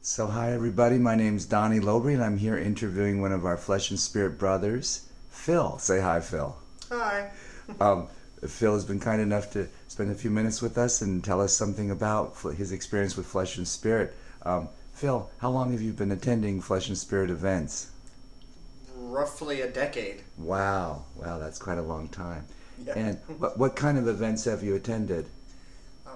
So hi everybody, my name's Donnie Lowry and I'm here interviewing one of our Flesh and Spirit brothers, Phil. Say hi, Phil. Hi. Um, Phil has been kind enough to spend a few minutes with us and tell us something about his experience with Flesh and Spirit. Phil, how long have you been attending Flesh and Spirit events? Roughly a decade. Wow, that's quite a long time. Yeah. And what kind of events have you attended?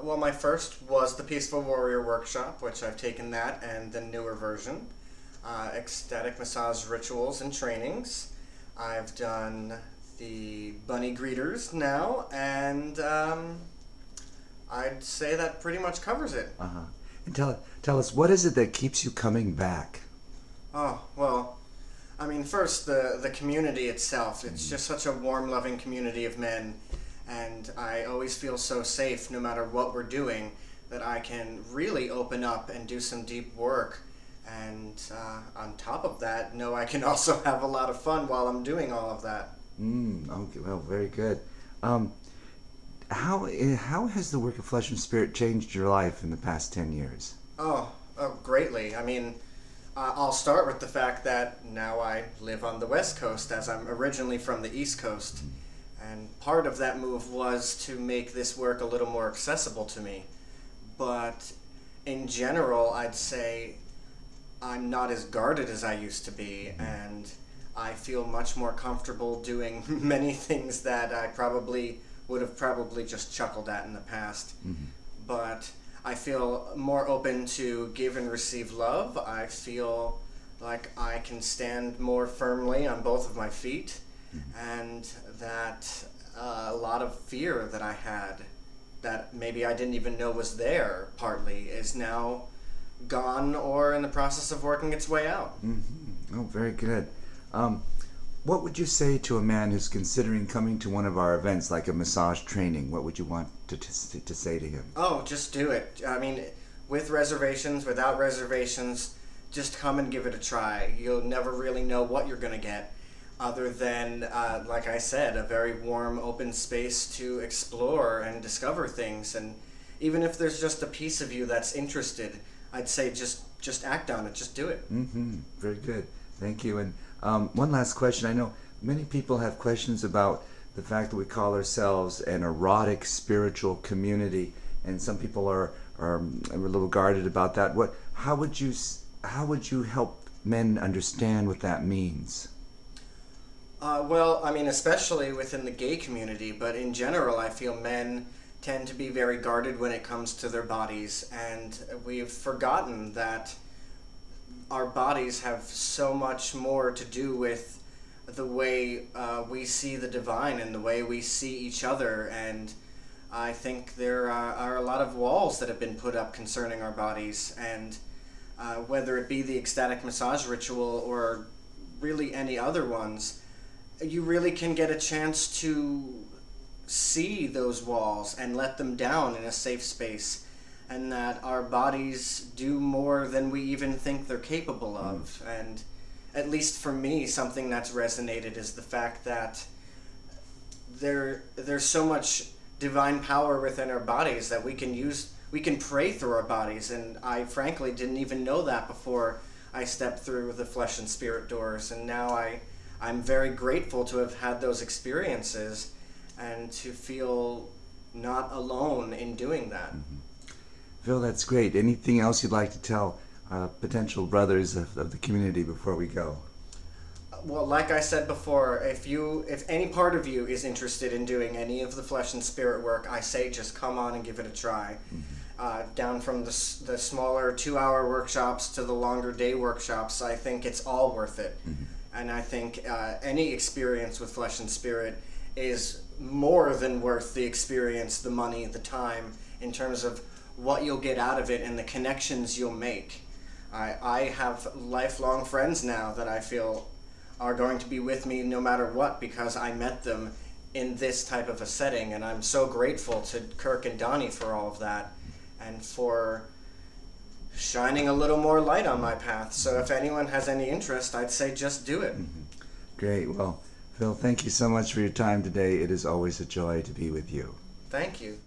Well, my first was the Peaceful Warrior Workshop, which I've taken that and the newer version. Ecstatic massage rituals and trainings. I've done the bunny greeters now, and I'd say that pretty much covers it. Uh-huh. And tell us, what is it that keeps you coming back? Oh, well, I mean, first, the community itself. It's just such a warm, loving community of men, and I always feel so safe no matter what we're doing that I can really open up and do some deep work. And on top of that, know I can also have a lot of fun while I'm doing all of that. Okay, well, very good. How has the work of Flesh and Spirit changed your life in the past 10 years? Oh, greatly. I mean, I'll start with the fact that now I live on the West Coast, as I'm originally from the East Coast. And part of that move was to make this work a little more accessible to me. But in general, I'd say I'm not as guarded as I used to be, and I feel much more comfortable doing many things that I would have just chuckled at in the past. But I feel more open to give and receive love. I feel like I can stand more firmly on both of my feet, and that a lot of fear that I had that maybe I didn't even know was there partly is now gone or in the process of working its way out. Oh, very good. What would you say to a man who's considering coming to one of our events, like a massage training? What would you want to say to him? Oh, just do it. I mean, with reservations, without reservations, just come and give it a try. You'll never really know what you're going to get other than, like I said, a very warm, open space to explore and discover things. And even if there's just a piece of you that's interested, I'd say just act on it. Just do it. Very good. Thank you. And one last question. I know many people have questions about the fact that we call ourselves an erotic spiritual community, and some people are a little guarded about that. How would you help men understand what that means? Well, I mean, especially within the gay community, but in general, I feel men tend to be very guarded when it comes to their bodies, and we've forgotten that our bodies have so much more to do with the way we see the divine and the way we see each other. And I think there are a lot of walls that have been put up concerning our bodies, and whether it be the ecstatic massage ritual or really any other ones, you really can get a chance to see those walls and let them down in a safe space, and that our bodies do more than we even think they're capable of. And at least for me, something that's resonated is the fact that there's so much divine power within our bodies that we can pray through our bodies, and I frankly didn't even know that before I stepped through the Flesh and Spirit doors. And now I'm very grateful to have had those experiences and to feel not alone in doing that. Phil, that's great. Anything else you'd like to tell potential brothers of the community before we go? Well, like I said before, if any part of you is interested in doing any of the Flesh and Spirit work, I say just come on and give it a try. Down from the smaller 2-hour workshops to the longer day workshops, I think it's all worth it. And I think any experience with Flesh and Spirit is more than worth the experience, the money, the time, in terms of what you'll get out of it and the connections you'll make. I have lifelong friends now that I feel are going to be with me no matter what, because I met them in this type of a setting, and I'm so grateful to Kirk and Donnie for all of that and for shining a little more light on my path. So if anyone has any interest, I'd say just do it. Great. Well, Phil, thank you so much for your time today. It is always a joy to be with you. Thank you.